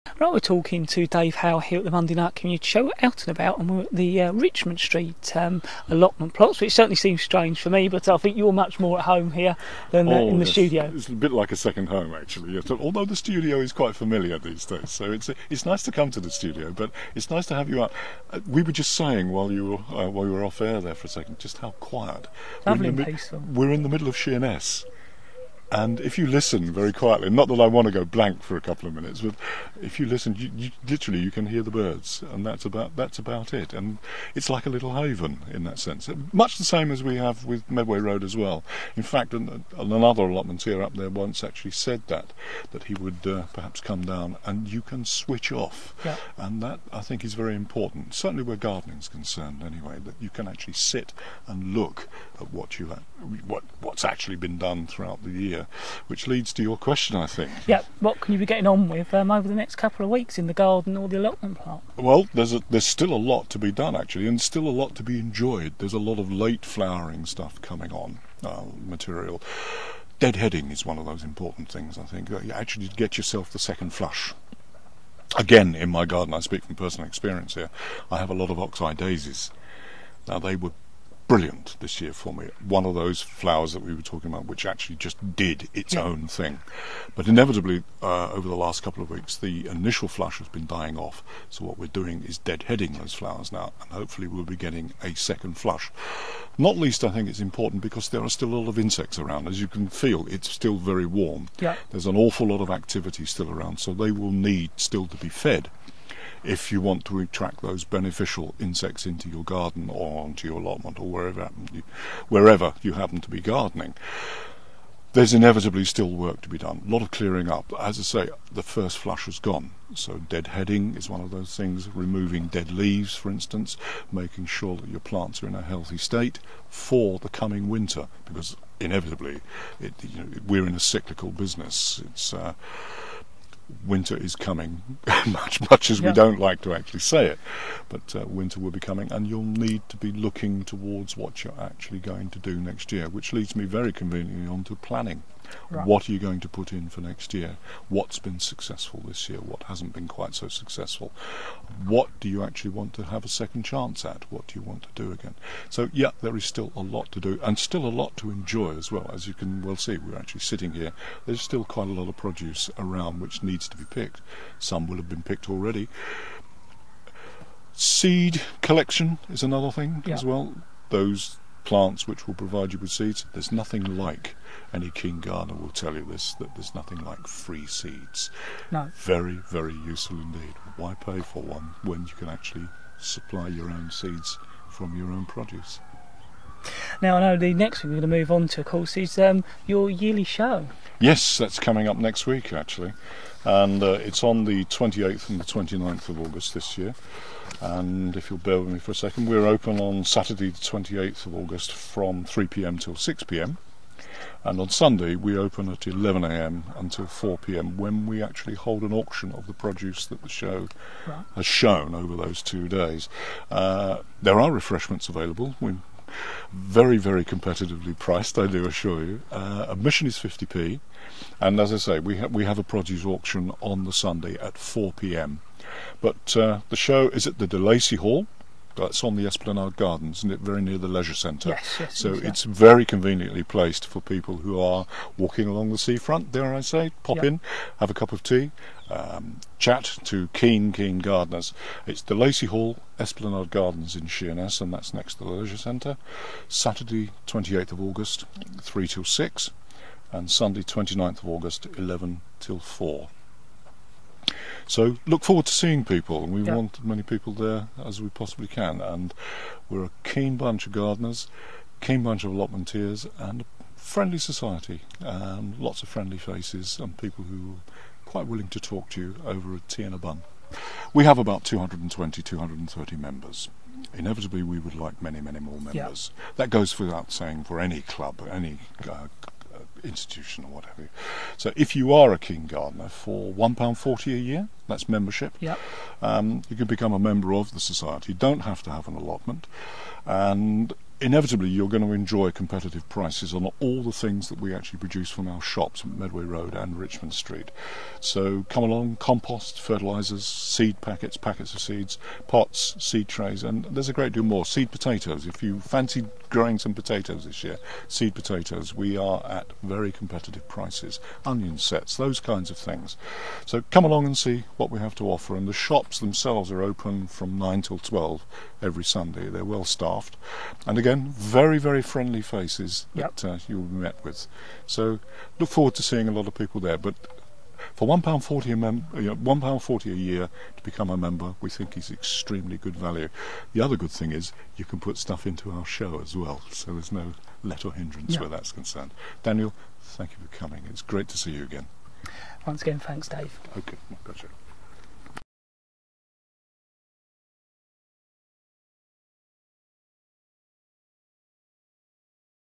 Right, we're talking to Dave Hale here at the Monday Night Community Show. We're out and about, and we're at the Richmond Street allotment plots, which certainly seems strange for me, but I think you're much more at home here than in the studio. It's a bit like a second home, actually. Although the studio is quite familiar these days, so it's nice to come to the studio, but it's nice to have you out. We were just saying while you were off air there for a second, just how quiet. Lovely and peaceful. We're in the middle of Sheerness. And if you listen very quietly, not that I want to go blank for a couple of minutes, but if you listen, you literally you can hear the birds, and that's about it. And it's like a little haven in that sense, much the same as we have with Medway Road as well. In fact, another allotmenteer up there once actually said that he would perhaps come down and you can switch off, yeah. And that I think is very important. Certainly where gardening is concerned, anyway, that you can actually sit and look at what's actually been done throughout the year. Which leads to your question, I think. Yeah, what can you be getting on with over the next couple of weeks in the garden or the allotment plot? Well, there's still a lot to be done, actually, and still a lot to be enjoyed. There's a lot of late flowering stuff coming on, material. Deadheading is one of those important things, I think. You actually get yourself the second flush. Again, in my garden, I speak from personal experience here, I have a lot of oxeye daisies. Now, they were brilliant this year for me. One of those flowers that we were talking about which actually just did its own thing. But inevitably over the last couple of weeks the initial flush has been dying off, so what we're doing is deadheading those flowers now, and hopefully we'll be getting a second flush. Not least I think it's important because there are still a lot of insects around. As you can feel, it's still very warm. There's an awful lot of activity still around, so they will need still to be fed if you want to attract those beneficial insects into your garden or onto your allotment or wherever you happen to be gardening. There's inevitably still work to be done, a lot of clearing up. As I say, the first flush has gone, so deadheading is one of those things, removing dead leaves, for instance, making sure that your plants are in a healthy state for the coming winter, because inevitably we're in a cyclical business. Winter is coming, much as we don't like to actually say it, but winter will be coming, and you'll need to be looking towards what you're actually going to do next year, which leads me very conveniently on to planning. Right. What are you going to put in for next year? What's been successful this year? What hasn't been quite so successful? What do you actually want to have a second chance at? What do you want to do again? So yeah, there is still a lot to do, and still a lot to enjoy as well. As you can well see, we're actually sitting here. There's still quite a lot of produce around which needs to be picked. Some will have been picked already. Seed collection is another thing as well. Those plants which will provide you with seeds. There's nothing like, any keen gardener will tell you this, that there's nothing like free seeds. No. Very, very useful indeed. Why pay for one when you can actually supply your own seeds from your own produce? Now I know the next thing we're going to move on to, of course, is your yearly show. Yes, that's coming up next week actually, and it's on the 28th and the 29th of August this year. And if you'll bear with me for a second, we're open on Saturday the 28th of August from 3 p.m. till 6 p.m. and on Sunday we open at 11 a.m. until 4 p.m. when we actually hold an auction of the produce that the show has shown over those 2 days. There are refreshments available. We're very, very competitively priced, I do assure you. Admission is 50p, and as I say, we have a produce auction on the Sunday at 4 p.m. But the show is at the De Lacy Hall. That's on the Esplanade Gardens, and very near the leisure centre. Yes, so it's very conveniently placed for people who are walking along the seafront, dare I say. Pop in, have a cup of tea, chat to keen gardeners. It's De Lacy Hall, Esplanade Gardens in Sheerness, and that's next to the leisure centre. Saturday 28th of August, 3 till 6, and Sunday 29th of August, 11 till 4. So look forward to seeing people, and we want as many people there as we possibly can, and we're a keen bunch of gardeners, keen bunch of allotmenteers, and a friendly society, lots of friendly faces and people who are quite willing to talk to you over a tea and a bun. We have about 220, 230 members. Inevitably we would like many, many more members. That goes without saying for any club, any institution or whatever. So if you are a keen gardener, for £1.40 a year, that's membership, you can become a member of the society. You don't have to have an allotment, and inevitably you're going to enjoy competitive prices on all the things that we actually produce from our shops at Medway Road and Richmond Street. So come along, compost, fertilisers, seed packets, packets of seeds, pots, seed trays, and there's a great deal more. Seed potatoes, if you fancy growing some potatoes this year, seed potatoes, we are at very competitive prices. Onion sets, those kinds of things. So come along and see what we have to offer, and the shops themselves are open from 9 till 12 every Sunday. They're well staffed, and again, very, very friendly faces that you will be met with. So look forward to seeing a lot of people there. But for £1.40 a year to become a member, we think is extremely good value. The other good thing is you can put stuff into our show as well, so there's no let or hindrance where that's concerned. Daniel, thank you for coming. It's great to see you again. Once again, thanks, Dave. Okay, my pleasure.